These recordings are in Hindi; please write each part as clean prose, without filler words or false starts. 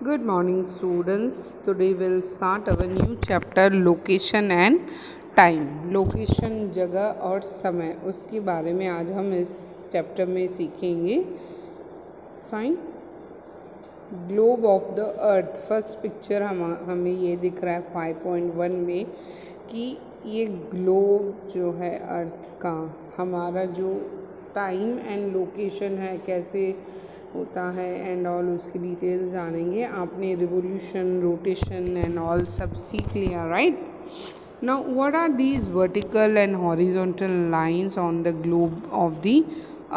Good morning, students. Today we'll start our new chapter location and time. Location जगह और समय उसके बारे में आज हम इस चैप्टर में सीखेंगे. Fine. Globe of the earth. First picture हमें ये दिख रहा है 5.1 में कि ये ग्लोब जो है अर्थ का हमारा जो टाइम एंड लोकेशन है कैसे होता है एंड ऑल उसकी डिटेल्स जानेंगे. आपने रिवोल्यूशन रोटेशन एंड ऑल सब सीख लिया, right? Now what are these vertical and horizontal lines on the globe of the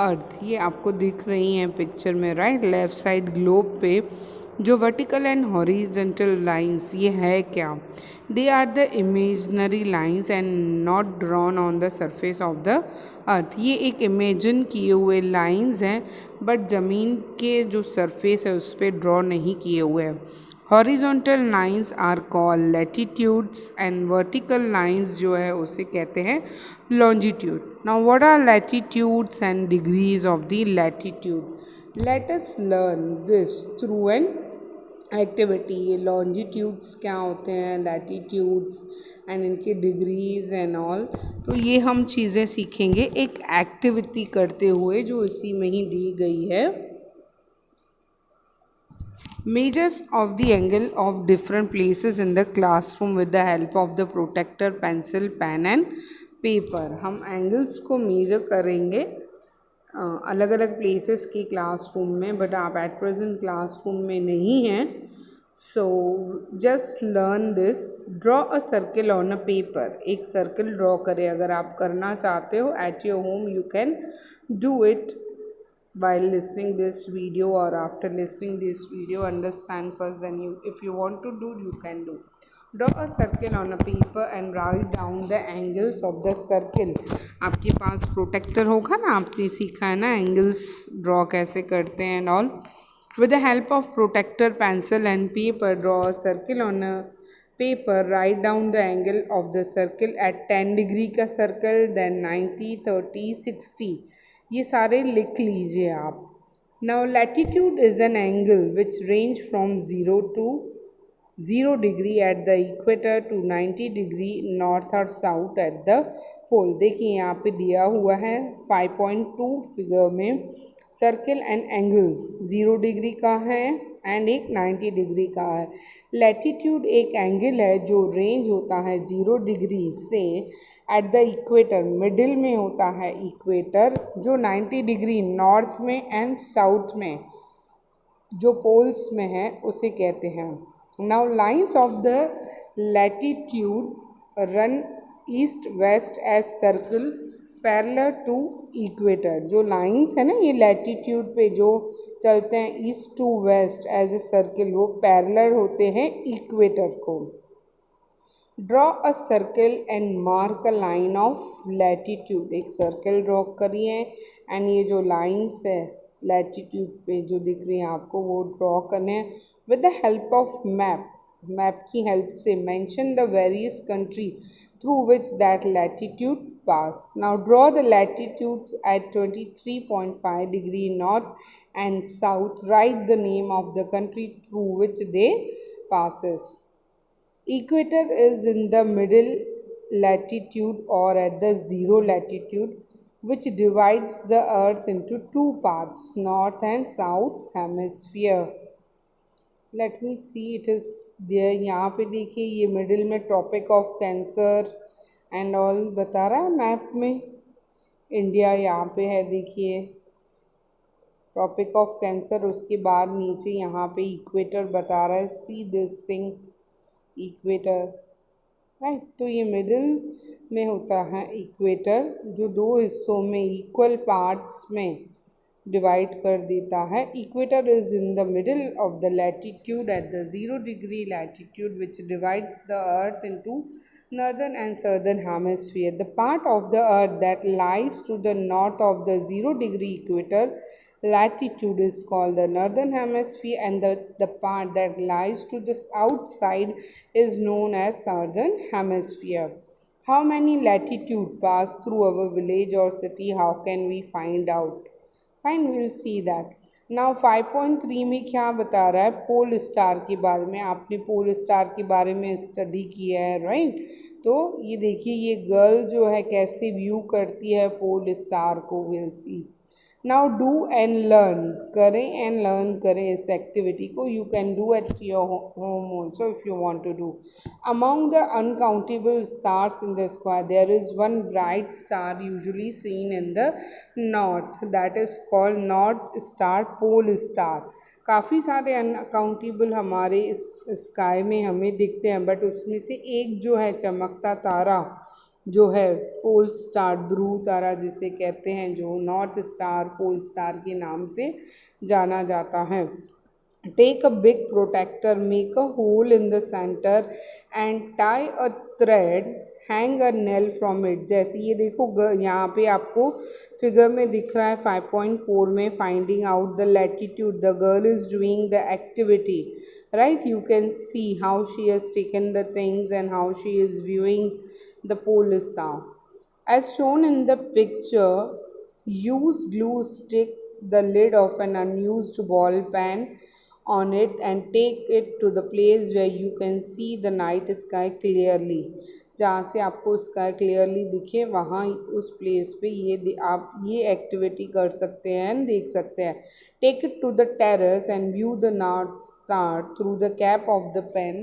earth. ये आपको दिख रही हैं पिक्चर में, राइट? लेफ्ट साइड ग्लोब पे जो वर्टिकल एंड हॉरिजॉन्टल लाइंस ये है क्या? They are the imaginary lines and not drawn on the surface of the earth. ये एक इमेजिन किए हुए लाइंस हैं बट ज़मीन के जो सरफेस है उस पर ड्रॉ नहीं किए हुए हैं. Horizontal lines are called latitudes and vertical lines जो है उसे कहते हैं longitude. Now what are latitudes and degrees of the latitude. Let us learn this through an activity. ये लॉन्जिट्यूड्स क्या होते हैं, लैटिट्यूड्स एंड इनकी डिग्रीज एंड ऑल, तो ये हम चीज़ें सीखेंगे एक एक्टिविटी करते हुए जो इसी में ही दी गई है. Measures of the angle of different places in the classroom with the help of the protractor, pencil, pen and paper. हम एंगल्स को मेजर करेंगे अलग अलग प्लेसेस की क्लासरूम में, बट आप एट प्रेजेंट क्लासरूम में नहीं हैं. So just learn this. Draw a circle on a paper. एक सर्किल ड्रॉ करें. अगर आप करना चाहते हो eight your home you can do it while listening this video or after listening this video. Understand first, then you, if you want to do, you can do. Draw a circle on a paper and write down the angles of the circle. आपके पास प्रोटेक्टर होगा ना, आपने सीखा है ना एंगल्स ड्रॉ कैसे करते हैं and all. with the help of protector, pencil and paper, draw a circle on a paper. Write down the angle of the circle at 10 degree का circle, then 90, 30, 60. ये सारे लिख लीजिए आप. Now latitude is an angle which range from 0 degree at the equator to 90 degree north और साउथ एट द पोल. देखिए यहाँ पे दिया हुआ है 5.2 फिगर में सर्किल एंड एंगल्स. 0 डिग्री का है एंड एक 90 डिग्री का है. लैटिट्यूड एक एंगल है जो रेंज होता है 0 डिग्री से एट द इक्वेटर, मिडिल में होता है इक्वेटर, जो 90 डिग्री नॉर्थ में एंड साउथ में जो पोल्स में है उसे कहते हैं. Now lines of the latitude run east west as circle parallel to equator. जो लाइंस है ना ये लैटिट्यूड पे जो चलते हैं east to west as a circle, वो पैरेलल होते हैं इक्वेटर को. Draw a circle and mark a line of latitude. एक सर्कल ड्रॉ करिए एंड ये जो लाइंस है लैटिट्यूड पे जो दिख रही है आपको वो ड्रॉ करने हैं with the help of map. Map की हेल्प से mention the various country through which that latitude pass. Now draw the latitudes at 23.5 degree north and south. Write the name of the country through which they passes. Equator is in the middle latitude or at the 0 latitude, which divides the earth into two parts, north and south hemisphere. Let me see, it is there. यहाँ पे देखिए ये मिडिल में tropic of cancer and all बता रहा है मैप में. इंडिया यहाँ पे है, देखिए ट्रॉपिक ऑफ कैंसर. उसके बाद नीचे यहाँ पे इक्वेटर बता रहा है. See this thing, equator, right. तो ये मिडिल में होता है इक्वेटर जो दो हिस्सों में इक्वल पार्ट्स में डिवाइड कर देता है. Equator is in the middle of the latitude at the 0 degree latitude which divides the earth into northern and southern hemisphere. The part of the earth that lies to the north of the 0 degree equator latitude is called the northern hemisphere, and the part that lies to the outside is known as southern hemisphere. How many latitude pass through our village or city? How can we find out? Fine, we'll see that. Now 5.3 में क्या बता रहा है, पोल स्टार के बारे में। आपने पोल स्टार के बारे में स्टडी किया है, राइट। तो ये देखिए, ये गर्ल जो है कैसे व्यू करती है पोल स्टार को, will see. Now do and learn, करें एंड लर्न करें इस एक्टिविटी को। You can do at your home also if you want to do. Among the uncountable stars in the square there is one bright star usually seen in the north, that is called north star, pole star. काफ़ी सारे अनकाउंटेबल हमारे इस स्काई में हमें दिखते हैं, बट उसमें से एक जो है चमकता तारा जो है पोल स्टार, ध्रुव तारा जिसे कहते हैं, जो नॉर्थ स्टार, पोल स्टार के नाम से जाना जाता है। Take a big protractor, make a hole in the centre and tie a thread, hang a nail from it. जैसे ये देखो, यहाँ पे आपको फिगर में दिख रहा है 5.4 में, finding out the latitude, the girl is doing the activity, right? You can see how she has taken the things and how she is viewing the pole star. As shown in the picture, use glue stick the lid of an unused ball pen on it and take it to the place where you can see the night sky clearly. जहाँ से आपको स्काई क्लियरली दिखे, वहाँ उस प्लेस पे आप ये एक्टिविटी कर सकते हैं, देख सकते हैं। Take it to the terrace and view the north star through the cap of the pen.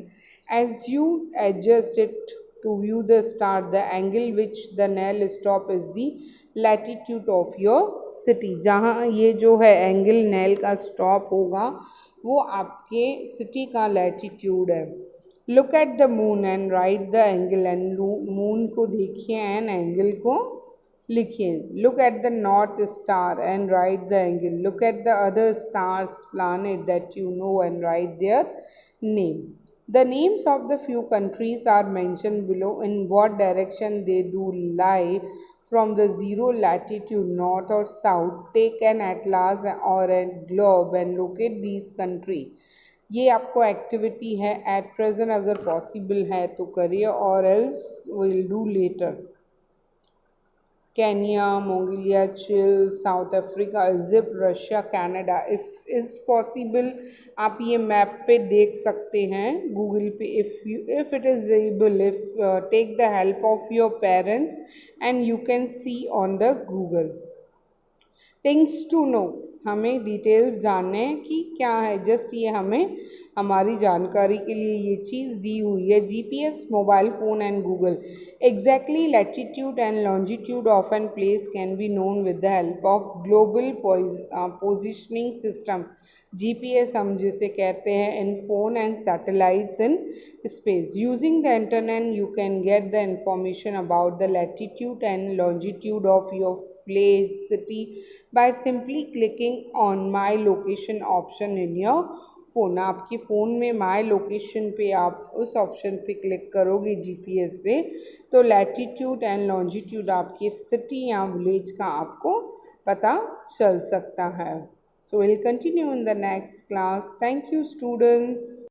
As you adjust it to view the star, the angle which the nail stop is the latitude of your city. जहाँ ये जो है एंगल नेल का स्टॉप होगा, वो आपके सिटी का लैटिट्यूड है। Look at the moon and right the angle, and moon को देखिए एंड एंगल को लिखिए। Look at the north star and right the angle. Look at the other stars planet that you know and right their name. The names of the few countries are mentioned below. In what direction they do lie from the zero latitude, north or south? Take an atlas or a globe and locate these countries. ये आपको एक्टिविटी है, एट प्रेजेंट अगर पॉसिबल है तो करिए, और else will do later. Kenya, Mongolia, Chile, South Africa, Egypt, Russia, Canada. If is possible आप ये मैप पे देख सकते हैं गूगल पे। If it is able, if take the help of your parents and you can see on the Google. Things to know, हमें डिटेल्स जानने हैं कि क्या है, जस्ट ये हमें हमारी जानकारी के लिए ये चीज़ दी हुई है। GPS, mobile phone and Google. Exactly latitude and longitude of an place can be known with the help of global positioning system. GPS हम जिसे कहते हैं in phone and satellites in space. Using the internet you can get the information about the latitude and longitude of your place, city by simply clicking on my location option in your phone. आपके फ़ोन में माई लोकेशन पे आप उस ऑप्शन पे क्लिक करोगे जीपीएस से, तो लैटिट्यूड एंड लॉन्जिट्यूड आपकी सिटी या विलेज का आपको पता चल सकता है। So will continue in the next class. Thank you students.